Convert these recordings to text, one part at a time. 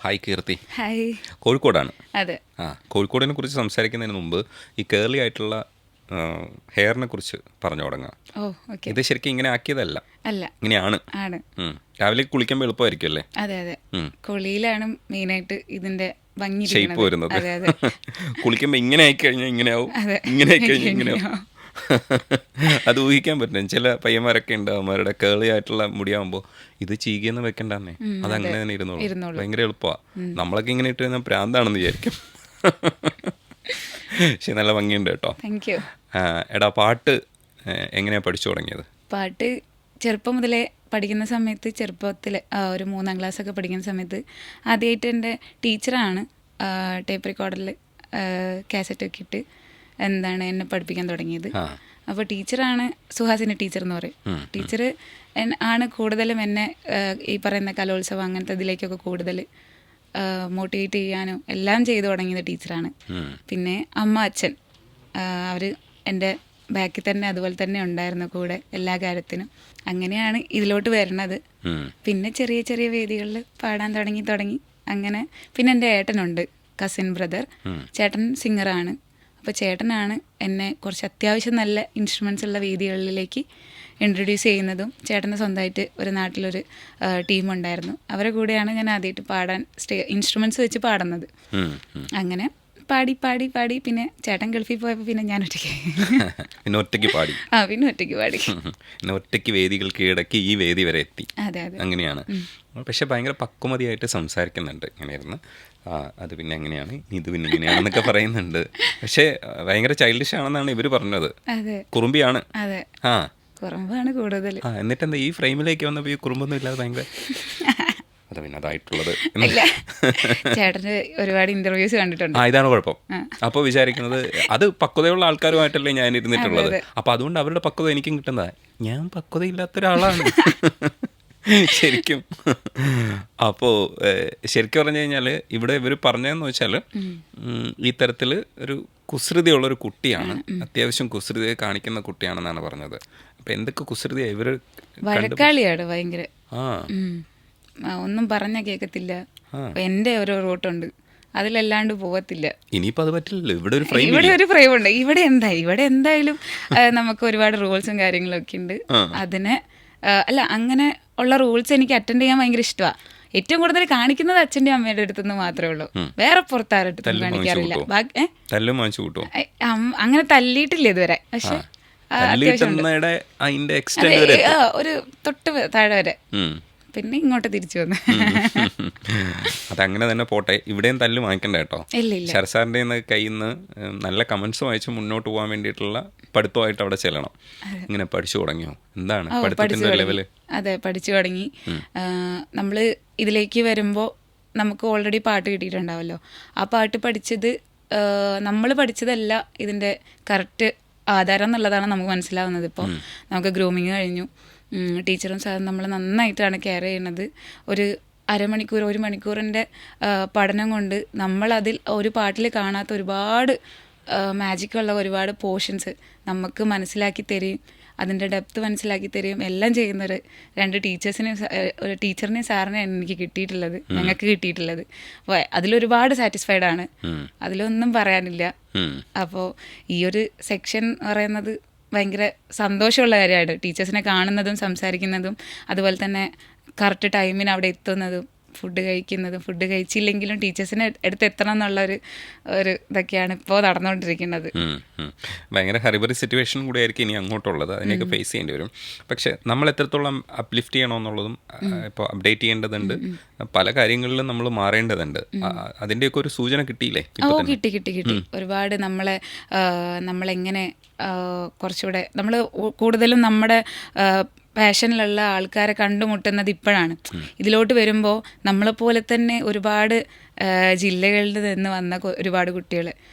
Hi കീർത്തി. Hi. കോഴിക്കോടാണ്. അതെ. കോഴിക്കോടിനെ കുറിച്ച് സംസാരിക്കുന്നതിന് മുമ്പ് ഈ കേർലി ആയിട്ടുള്ള ഹെയറിനെ കുറിച്ച് പറഞ്ഞു തുടങ്ങാം. ഓ ഓക്കെ. ഇത് ശരിക്കും ഇങ്ങനെ ആക്കിയതല്ല, അല്ല, ഇങ്ങനെയാണ്. ആണ്. രാവിലെ കുളിക്കുമ്പോൾ എളുപ്പമായിരിക്കും അല്ലേ? അതെ അതെ. കുളിയിലാണ് മെയിനായിട്ട് ഇതിന്റെ ഭംഗി ഷേപ്പ് വരുന്നത്. അതെ അതെ. കുളിക്കുമ്പോൾ ഇങ്ങനെ ആയിക്കഴിഞ്ഞാൽ ഇങ്ങനെയാവും, അതെ. ഇങ്ങനെ ആയിക്കഴിഞ്ഞാൽ ഇങ്ങനെയാവും. അത് ഊഹിക്കാൻ പറ്റും. ചില പയ്യന്മാരൊക്കെ ഉണ്ട്, അവന്മാരുടെ കേളി ആയിട്ടുള്ള മുടിയാകുമ്പോൾ ഇത് ചീകിയെന്ന് വെക്കണ്ടെന്നേ, അത് അങ്ങനെ തന്നെ ഇരുന്നോളൂ. ഭയങ്കര എളുപ്പമാണ്. നമ്മളൊക്കെ ഇങ്ങനെ ഇട്ട് കഴിഞ്ഞാൽ പ്രാന്താണെന്ന് വിചാരിക്കും. പക്ഷെ നല്ല ഭംഗിയുണ്ട് കേട്ടോ. Thank you. എടാ, പാട്ട് എങ്ങനെയാണ് പഠിച്ചു തുടങ്ങിയത്? പാട്ട് ചെറുപ്പം മുതലേ പഠിക്കുന്ന സമയത്ത്, ചെറുപ്പത്തിൽ ഒരു 3ാം ക്ലാസ്സൊക്കെ പഠിക്കുന്ന സമയത്ത് ആദ്യമായിട്ട് എൻ്റെ ടീച്ചറാണ് ടേപ്പ് റെക്കോർഡറിൽ കാസറ്റ് ഒക്കെ ഇട്ട് എന്നെ പഠിപ്പിക്കാൻ തുടങ്ങിയത്. അപ്പോൾ ടീച്ചറാണ് സുഹാസിനി ടീച്ചർ എന്ന് പറയും. ടീച്ചർ ആണ് കൂടുതലും എന്നെ ഈ പറയുന്ന കലോത്സവം അങ്ങനത്തെ ഇതിലേക്കൊക്കെ കൂടുതൽ മോട്ടിവേറ്റ് ചെയ്യാനും എല്ലാം ചെയ്തു തുടങ്ങിയത് ടീച്ചറാണ്. പിന്നെ അമ്മ അച്ഛൻ അവർ എൻ്റെ ബാക്കിൽ തന്നെ അതുപോലെ തന്നെ ഉണ്ടായിരുന്നു കൂടെ എല്ലാ കാര്യത്തിനും. അങ്ങനെയാണ് ഇതിലോട്ട് വരുന്നത്. പിന്നെ ചെറിയ ചെറിയ വേദികളിൽ പാടാൻ തുടങ്ങി അങ്ങനെ. പിന്നെ എൻ്റെ ഏട്ടനുണ്ട്, കസിൻ ബ്രദർ. ചേട്ടൻ സിംഗറാണ്. അപ്പോൾ ചേട്ടനാണ് എന്നെ കുറച്ച് അത്യാവശ്യം നല്ല ഇൻസ്ട്രുമെൻറ്റ്സ് ഉള്ള വേദികളിലേക്ക് ഇൻട്രൊഡ്യൂസ് ചെയ്യുന്നതും. ചേട്ടന് സ്വന്തമായിട്ട് ഒരു നാട്ടിലൊരു ടീമുണ്ടായിരുന്നു. അവരുടെ കൂടെയാണ് ഞാൻ ആദ്യമായിട്ട് പാടാൻ ഇൻസ്ട്രുമെൻറ്റ്സ് വെച്ച് പാടുന്നത്. അങ്ങനെ പാടി പാടി പാടി പിന്നെ ചേട്ടൻ ഗൾഫിൽ പോയപ്പോൾ പിന്നെ ഞാൻ ഒറ്റയ്ക്ക് പിന്നെ ഒറ്റയ്ക്ക് പാടി. പിന്നെ ഒറ്റയ്ക്ക് പാടി. പിന്നെ ഒറ്റയ്ക്ക് വേദികൾ കീഴടക്കി ഈ വേദി വരെ എത്തി. അതെ അതെ. അങ്ങനെയാണ്. പക്ഷെ ഭയങ്കര പക്വമതിയായിട്ട് സംസാരിക്കുന്നുണ്ട്. ഇങ്ങനെയായിരുന്നു അത്, പിന്നെ എങ്ങനെയാണ് ഇത്, പിന്നെ ഇങ്ങനെയാണെന്നൊക്കെ പറയുന്നുണ്ട്. പക്ഷേ ഭയങ്കര ചൈൽഡിഷ് ആണെന്നാണ് ഇവർ പറഞ്ഞത്. അതെ, കുറുമ്പിയാണ്. അതെ, കുറുമ്പാണ് കൂടുതൽ. എന്നിട്ടെന്താ ഈ ഫ്രെയിമിലേക്ക് വന്നപ്പോൾ ഈ കുറുമ്പൊന്നും ഇല്ലാതെ ഭയങ്കര അത് പിന്നെ അതായിട്ടുള്ളത്. ചേട്ടന് ഒരുപാട് ഇന്റർവ്യൂസ് കണ്ടിട്ടുണ്ട്. ഇതാണ് കുഴപ്പം. അപ്പോൾ വിചാരിക്കുന്നത് അത് പക്വതയുള്ള ആൾക്കാരുമായിട്ടല്ലേ ഞാൻ ഇരുന്നിട്ടുള്ളത്. അപ്പോൾ അതുകൊണ്ട് അവരുടെ പക്വത എനിക്കും കിട്ടുന്നതാ. ഞാൻ പക്വതയില്ലാത്ത ഒരാളാണ് ശരിക്കും. അപ്പോൾ ശരിക്കും പറഞ്ഞു കഴിഞ്ഞാൽ ഇവിടെ ഇവർ പറഞ്ഞതെന്ന് വെച്ചാൽ ഈ തരത്തിൽ ഒരു കുസൃതിയുള്ളൊരു കുട്ടിയാണ്, അത്യാവശ്യം കുസൃതിയെ കാണിക്കുന്ന കുട്ടിയാണെന്നാണ് പറഞ്ഞത്. അപ്പം എന്തൊക്കെ കുസൃതിയാണ് ഇവർ? വഴക്കാളിയാണ് ഭയങ്കര. ഒന്നും പറഞ്ഞാൽ കേൾക്കത്തില്ല. എൻ്റെ ഒരു റൂട്ടുണ്ട്, അതിലല്ലാണ്ട് പോകത്തില്ല. ഇനിയിപ്പോൾ അത് പറ്റില്ലല്ലോ. ഇവിടെ ഒരു ഫ്രെയിം ഉണ്ട്. ഇവിടെ എന്തായാലും നമുക്ക് ഒരുപാട് റൂൾസും കാര്യങ്ങളും ഒക്കെ ഉണ്ട്. അതിനെ അല്ല, അങ്ങനെ ഉള്ള റൂൾസ് എനിക്ക് അറ്റൻഡ് ചെയ്യാൻ ഭയങ്കര ഇഷ്ടമാണ്. ഏറ്റവും കൂടുതൽ കാണിക്കുന്നത് അച്ഛൻ്റെ അമ്മയുടെ അടുത്തുനിന്ന് മാത്രമേ ഉള്ളൂ, വേറെ പുറത്താരടുത്തും കാണിക്കാറില്ല. അങ്ങനെ തല്ലിയിട്ടില്ല ഇതുവരെ. പക്ഷെ ഒരു തൊട്ട് താഴെ വരെ, പിന്നെ ഇങ്ങോട്ട് തിരിച്ചു വന്നു. അതങ്ങനെ തന്നെ പോട്ടെ. ഇവിടെയും തല്ല് വാങ്ങിക്കണ്ട കേട്ടോ. ശരസാറിൻ്റെ കയ്യിൽ നിന്ന് നല്ല കമന്റ്സ് വായിച്ച് മുന്നോട്ട് പോകാൻ വേണ്ടിയിട്ടുള്ള പഠിത്തമായിട്ട് അവിടെ ചെല്ലണം. ഇങ്ങനെ പഠിച്ചു തുടങ്ങിയോ? എന്താണ് പഠിത്തത്തിന്റെ ലെവല്? അതെ, പഠിച്ചു തുടങ്ങി. നമ്മൾ ഇതിലേക്ക് വരുമ്പോൾ നമുക്ക് ഓൾറെഡി പാട്ട് കിട്ടിയിട്ടുണ്ടാവല്ലോ. ആ പാട്ട് പഠിച്ചത് നമ്മൾ പഠിച്ചതല്ല ഇതിൻ്റെ കറക്റ്റ് ആധാരം എന്നുള്ളതാണ് നമുക്ക് മനസ്സിലാവുന്നത്. ഇപ്പോൾ നമുക്ക് ഗ്രൂമിങ് കഴിഞ്ഞു. ടീച്ചറും സാറും നമ്മൾ നന്നായിട്ടാണ് കെയർ ചെയ്യുന്നത്. ഒരു അരമണിക്കൂർ 1 മണിക്കൂറിൻ്റെ പഠനം കൊണ്ട് നമ്മളതിൽ ഒരു പാട്ടിൽ കാണാത്ത ഒരുപാട് മാജിക്കുള്ള ഒരുപാട് പോർഷൻസ് നമുക്ക് മനസ്സിലാക്കി തരികയും അതിൻ്റെ ഡെപ്ത് മനസ്സിലാക്കി തരികയും എല്ലാം ചെയ്യുന്നൊരു 2 ഒരു ടീച്ചറിനെയും സാറിനെയും എനിക്ക് കിട്ടിയിട്ടുള്ളത്, ഞങ്ങൾക്ക് കിട്ടിയിട്ടുള്ളത്. അപ്പോൾ അതിലൊരുപാട് സാറ്റിസ്ഫൈഡ് ആണ്, അതിലൊന്നും പറയാനില്ല. അപ്പോൾ ഈ ഒരു സെക്ഷൻ പറയുന്നത് ഭയങ്കര സന്തോഷമുള്ള കാര്യമാണ്. ടീച്ചേഴ്സിനെ കാണുന്നതും സംസാരിക്കുന്നതും അതുപോലെ തന്നെ കറക്റ്റ് ടൈമിന് അവിടെ എത്തുന്നതും ഫുഡ് കഴിക്കുന്നതും, ഫുഡ് കഴിച്ചില്ലെങ്കിലും ടീച്ചേഴ്സിനെ അടുത്ത് എത്തണം എന്നുള്ള ഒരു ഇതൊക്കെയാണ് ഇപ്പോൾ നടന്നുകൊണ്ടിരിക്കുന്നത്. ഭയങ്കര ഹറിബറി സിറ്റുവേഷൻ കൂടെ ആയിരിക്കും ഇനി അങ്ങോട്ടുള്ളത്. അതിനെയൊക്കെ ഫേസ് ചെയ്യേണ്ടി വരും. പക്ഷെ നമ്മൾ എത്രത്തോളം അപ്ലിഫ്റ്റ് ചെയ്യണമെന്നുള്ളതും ഇപ്പോൾ അപ്ഡേറ്റ് ചെയ്യേണ്ടതുണ്ട്. പല കാര്യങ്ങളിലും നമ്മൾ മാറേണ്ടതുണ്ട്. അതിൻ്റെയൊക്കെ ഒരു സൂചന കിട്ടിയില്ലേ? കിട്ടി. ഒരുപാട് നമ്മളെങ്ങനെ കുറച്ചുകൂടെ നമ്മൾ കൂടുതലും നമ്മുടെ പാഷനിലുള്ള ആൾക്കാരെ കണ്ടുമുട്ടുന്നത് ഇപ്പോഴാണ്. ഇതിലോട്ട് വരുമ്പോൾ നമ്മളെപ്പോലെ തന്നെ ഒരുപാട് ജില്ലകളിൽ നിന്ന് വന്ന ഒരുപാട് കുട്ടികൾ.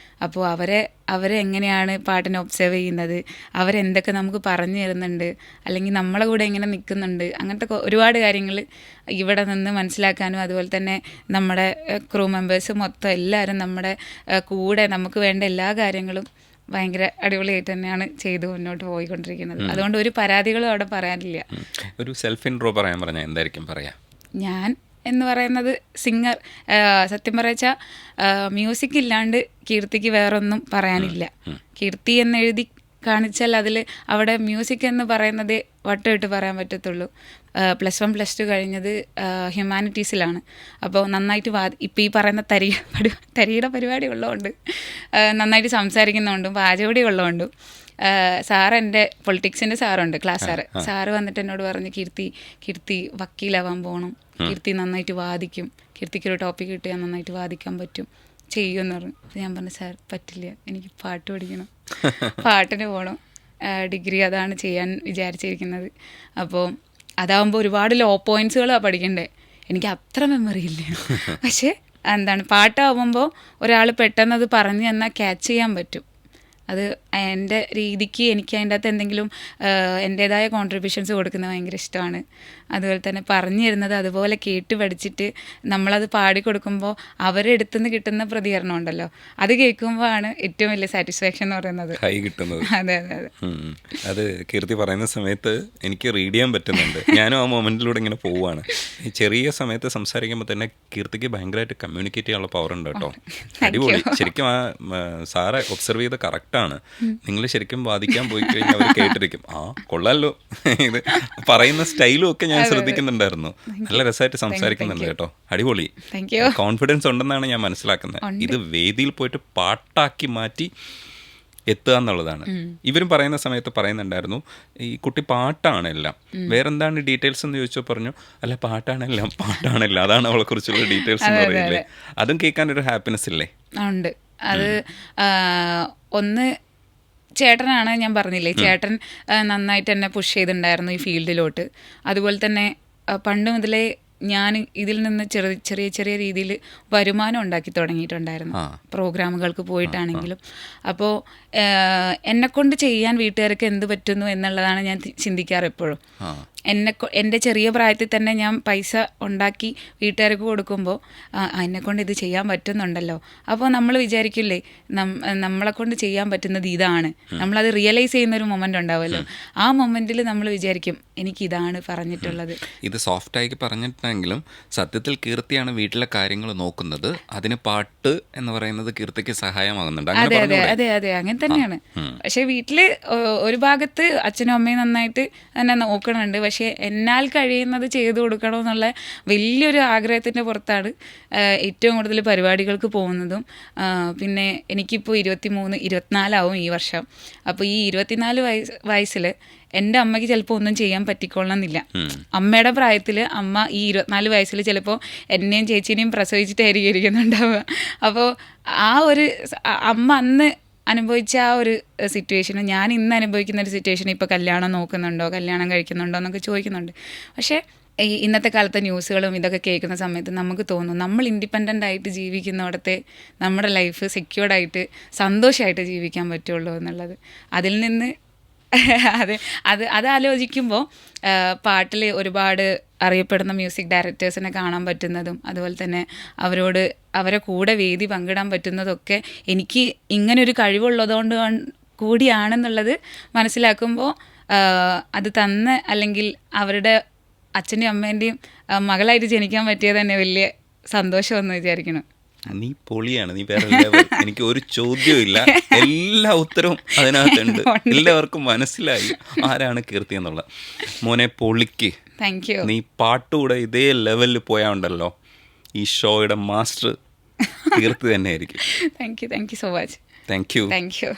അപ്പോൾ അവരെ എങ്ങനെയാണ് പാട്ടിനെ ഒബ്സർവ് ചെയ്യുന്നത്, അവരെന്തൊക്കെ നമുക്ക് പറഞ്ഞു തരുന്നുണ്ട്, അല്ലെങ്കിൽ നമ്മളെ കൂടെ എങ്ങനെ നിൽക്കുന്നുണ്ട്, അങ്ങനത്തെ ഒരുപാട് കാര്യങ്ങൾ ഇവിടെ നിന്ന് മനസ്സിലാക്കാനും അതുപോലെ തന്നെ നമ്മുടെ ക്രൂ മെമ്പേഴ്സ് മൊത്തം എല്ലാവരും നമ്മുടെ കൂടെ നമുക്ക് വേണ്ട എല്ലാ കാര്യങ്ങളും ഭയങ്കര അടിപൊളിയായിട്ട് തന്നെയാണ് ചെയ്ത് മുന്നോട്ട് പോയിക്കൊണ്ടിരിക്കുന്നത്. അതുകൊണ്ട് ഒരു പരാതികളും അവിടെ പറയാനില്ല. ഒരു സെൽഫ് ഇൻട്രോ പറയാൻ പറഞ്ഞാൽ എന്തായിരിക്കും പറയാ? ഞാൻ എന്ന് പറയുന്നത് സിംഗർ, സത്യം പറയച്ചാൽ മ്യൂസിക് ഇല്ലാണ്ട് കീർത്തിക്ക് വേറൊന്നും പറയാനില്ല. കീർത്തി എന്നെഴുതി കാണിച്ചാൽ അതിൽ അവിടെ മ്യൂസിക് എന്ന് പറയുന്നത് വട്ടമിട്ട് പറയാൻ പറ്റത്തുള്ളൂ. +1 +2 കഴിഞ്ഞത് ഹ്യൂമാനിറ്റീസിലാണ്. അപ്പോൾ നന്നായിട്ട് ഇപ്പം ഈ പറയുന്ന തരിയുടെ പരിപാടി ഉള്ളതുകൊണ്ട്, നന്നായിട്ട് സംസാരിക്കുന്നതുകൊണ്ടും പാചകടി ഉള്ളതുകൊണ്ടും, സാറ് എൻ്റെ പൊളിറ്റിക്സിൻ്റെ സാറുണ്ട്, ക്ലാസ് സാറ് വന്നിട്ട് എന്നോട് പറഞ്ഞു, കീർത്തി വക്കീലാവാൻ പോകണം, കീർത്തി നന്നായിട്ട് വാദിക്കും, കീർത്തിക്കൊരു ടോപ്പിക് കിട്ടിയാൽ നന്നായിട്ട് വാദിക്കാൻ പറ്റും, ചെയ്യുമെന്ന് പറഞ്ഞു. ഞാൻ പറഞ്ഞു, സാർ പറ്റില്ല, എനിക്ക് പാട്ട് പഠിക്കണം, പാട്ടിന് പോകണം, ഡിഗ്രി അതാണ് ചെയ്യാൻ വിചാരിച്ചിരിക്കുന്നത്. അപ്പോൾ അതാകുമ്പോൾ ഒരുപാട് ലോ പോയിൻറ്റ്സുകളാണ് പഠിക്കണ്ടേ, എനിക്ക് അത്ര മെമ്മറി ഇല്ല. പക്ഷേ പാട്ടാവുമ്പോൾ ഒരാൾ പെട്ടെന്ന് അത് പറഞ്ഞു തന്നാൽ ക്യാച്ച് ചെയ്യാൻ പറ്റും. അത് എൻ്റെ രീതിക്ക് എനിക്ക് അതിൻ്റെ അകത്ത് എന്തെങ്കിലും എൻ്റേതായ കോൺട്രിബ്യൂഷൻസ് കൊടുക്കുന്നത് ഭയങ്കര ഇഷ്ടമാണ്. അതുപോലെ തന്നെ പറഞ്ഞു തരുന്നത് അതുപോലെ കേട്ട് പഠിച്ചിട്ട് നമ്മളത് പാടിക്കൊടുക്കുമ്പോൾ അവരെടുത്തുനിന്ന് കിട്ടുന്ന പ്രതികരണം ഉണ്ടല്ലോ, അത് കേൾക്കുമ്പോഴാണ് ഏറ്റവും വലിയ സാറ്റിസ്ഫാക്ഷൻ എന്ന് പറയുന്നത്, കൈ കിട്ടുന്നത്. അതെ അതെ അതെ. അത് കീർത്തി പറയുന്ന സമയത്ത് എനിക്ക് റീഡ് ചെയ്യാൻ പറ്റുന്നുണ്ട്. ഞാനും ആ മൊമെൻറ്റിലൂടെ ഇങ്ങനെ പോവുകയാണ്. ഈ ചെറിയ സമയത്ത് സംസാരിക്കുമ്പോൾ തന്നെ കീർത്തിക്ക് ഭയങ്കരമായിട്ട് കമ്മ്യൂണിക്കേറ്റ് ചെയ്യാനുള്ള പവർ ഉണ്ട് കേട്ടോ. അടിപൊളി. ശരിക്കും ആ സാറെ ഒബ്സർവ് ചെയ്ത് കറക്റ്റാണ്. നിങ്ങൾ ശരിക്കും വാദിക്കാൻ പോയി കഴിഞ്ഞാൽ അവർ കേട്ടിരിക്കും, ആ കൊള്ളാലോ, ഇത് പറയുന്ന സ്റ്റൈലും ഒക്കെ ഞാൻ ശ്രദ്ധിക്കുന്നുണ്ടായിരുന്നു. നല്ല രസമായിട്ട് സംസാരിക്കുന്നുണ്ട് കേട്ടോ. അടിപൊളി. കോൺഫിഡൻസ് ഉണ്ടെന്നാണ് ഞാൻ മനസ്സിലാക്കുന്നത്. ഇത് വേദിയിൽ പോയിട്ട് പാട്ടാക്കി മാറ്റി എത്തുക എന്നുള്ളതാണ്. ഇവരും പറയുന്ന സമയത്ത് പറയുന്നുണ്ടായിരുന്നു, ഈ കുട്ടി പാട്ടാണെല്ലാം, വേറെന്താണ് ഡീറ്റെയിൽസ് എന്ന് ചോദിച്ചപ്പോൾ പറഞ്ഞു, അല്ല പാട്ടാണെല്ലാം, അതാണ് അവളെ കുറിച്ചുള്ള ഡീറ്റെയിൽസ് എന്ന് പറയില്ലേ. അതും കേൾക്കാൻ ഒരു ഹാപ്പിനെസ് ഇല്ലേ? ഉണ്ട്. അത് ഒന്ന് ചേട്ടനാണ്, ഞാൻ പറഞ്ഞില്ലേ, ചേട്ടൻ നന്നായിട്ട് എന്നെ പുഷ് ചെയ്തിട്ടുണ്ടായിരുന്നു ഈ ഫീൽഡിലോട്ട്. അതുപോലെ തന്നെ പണ്ട് മുതലേ ഞാൻ ഇതിൽ നിന്ന് ചെറിയ രീതിയിൽ വരുമാനം ഉണ്ടാക്കി തുടങ്ങിയിട്ടുണ്ടായിരുന്നു, പ്രോഗ്രാമുകൾക്ക് പോയിട്ടാണെങ്കിലും. അപ്പോൾ എന്നെക്കൊണ്ട് ചെയ്യാൻ വീട്ടുകാർക്ക് എന്ത് പറ്റുന്നു എന്നുള്ളതാണ് ഞാൻ ചിന്തിക്കാറ് എപ്പോഴും. എൻ്റെ ചെറിയ പ്രായത്തിൽ തന്നെ ഞാൻ പൈസ ഉണ്ടാക്കി വീട്ടുകാർക്ക് കൊടുക്കുമ്പോൾ എന്നെക്കൊണ്ട് ഇത് ചെയ്യാൻ പറ്റുന്നുണ്ടല്ലോ. അപ്പോൾ നമ്മൾ വിചാരിക്കില്ലേ, നമ്മളെക്കൊണ്ട് ചെയ്യാൻ പറ്റുന്നത് ഇതാണ്, നമ്മളത് റിയലൈസ് ചെയ്യുന്നൊരു മൊമെൻ്റ് ഉണ്ടാവുമല്ലോ. ആ മൊമെൻറ്റിൽ നമ്മൾ വിചാരിക്കും, എനിക്കിതാണ് പറഞ്ഞിട്ടുള്ളത്. ഇത് സോഫ്റ്റായി പറഞ്ഞിട്ടുണ്ടെങ്കിലും സത്യത്തിൽ കീർത്തിയാണ് വീട്ടിലെ കാര്യങ്ങൾ നോക്കുന്നത്. അതിന് പാട്ട് എന്ന് പറയുന്നത് കീർത്തിക്ക് സഹായമാകുന്നുണ്ട്. അതെ അതെ അതെ അതെ, അങ്ങനെ തന്നെയാണ്. പക്ഷെ വീട്ടിൽ ഒരു ഭാഗത്ത് അച്ഛനും അമ്മയും നന്നായിട്ട് എന്നെ നോക്കണുണ്ട്. പക്ഷേ എന്നാൽ കഴിയുന്നത് ചെയ്തു കൊടുക്കണമെന്നുള്ള വലിയൊരു ആഗ്രഹത്തിൻ്റെ പുറത്താണ് ഏറ്റവും കൂടുതൽ പരിപാടികൾക്ക് പോകുന്നതും. പിന്നെ എനിക്കിപ്പോൾ 24 ഈ വർഷം. അപ്പോൾ ഈ 24 വയസ്സിൽ എൻ്റെ അമ്മയ്ക്ക് ചിലപ്പോൾ ഒന്നും ചെയ്യാൻ പറ്റിക്കൊള്ളണമെന്നില്ല. അമ്മയുടെ പ്രായത്തിൽ അമ്മ ഈ 24 വയസ്സിൽ ചിലപ്പോൾ എന്നെയും ചേച്ചീനെയും പ്രസവിച്ചിട്ടായിരിക്കും ഇരിക്കുന്നുണ്ടാവുക. അപ്പോൾ ആ ഒരു അമ്മ അന്ന് അനുഭവിച്ച ആ ഒരു സിറ്റുവേഷന് ഞാൻ ഇന്ന് അനുഭവിക്കുന്ന ഒരു സിറ്റുവേഷൻ, ഇപ്പോൾ കല്യാണം നോക്കുന്നുണ്ടോ, കല്യാണം കഴിക്കുന്നുണ്ടോ എന്നൊക്കെ ചോദിക്കുന്നുണ്ട്. പക്ഷേ ഈ ഇന്നത്തെ കാലത്തെ ന്യൂസുകളും ഇതൊക്കെ കേൾക്കുന്ന സമയത്ത് നമുക്ക് തോന്നും, നമ്മൾ ഇൻഡിപെൻഡൻ്റ് ആയിട്ട് ജീവിക്കുന്നിടത്തെ നമ്മുടെ ലൈഫ് സെക്യൂർഡായിട്ട് സന്തോഷമായിട്ട് ജീവിക്കാൻ പറ്റുള്ളൂ എന്നുള്ളത്. അതിൽ നിന്ന് അത് ആലോചിക്കുമ്പോൾ പാട്ടിൽ ഒരുപാട് അറിയപ്പെടുന്ന മ്യൂസിക് ഡയറക്ടേഴ്സിനെ കാണാൻ പറ്റുന്നതും, അതുപോലെ തന്നെ അവരെ കൂടെ വേദി പങ്കിടാൻ പറ്റുന്നതൊക്കെ എനിക്ക് ഇങ്ങനൊരു കഴിവുള്ളതുകൊണ്ട് കൂടിയാണെന്നുള്ളത് മനസ്സിലാക്കുമ്പോൾ അത് അല്ലെങ്കിൽ അവരുടെ അച്ഛൻ്റെയും അമ്മേൻ്റെയും മകളായിട്ട് ജനിക്കാൻ പറ്റിയത് തന്നെ വലിയ സന്തോഷമെന്ന് വിചാരിക്കണം. നീ പൊളിയാണ്, നീ വേറെ ലെവൽ. എനിക്ക് ഒരു ചോദ്യവും ഇല്ല, എല്ലാ ഉത്തരവും അതിനകത്തുണ്ട്. എല്ലാവർക്കും മനസ്സിലായി ആരാണ് കീർത്തി എന്നുള്ളത്. മോനെ പൊളിക്ക്. Thank you. നീ പാട്ടുകൂടെ ഇതേ ലെവലിൽ പോയാൽ ഉണ്ടല്ലോ, ഈ ഷോയുടെ മാസ്റ്റർ കീർത്തി തന്നെ ആയിരിക്കും. Thank you so much. Thank you.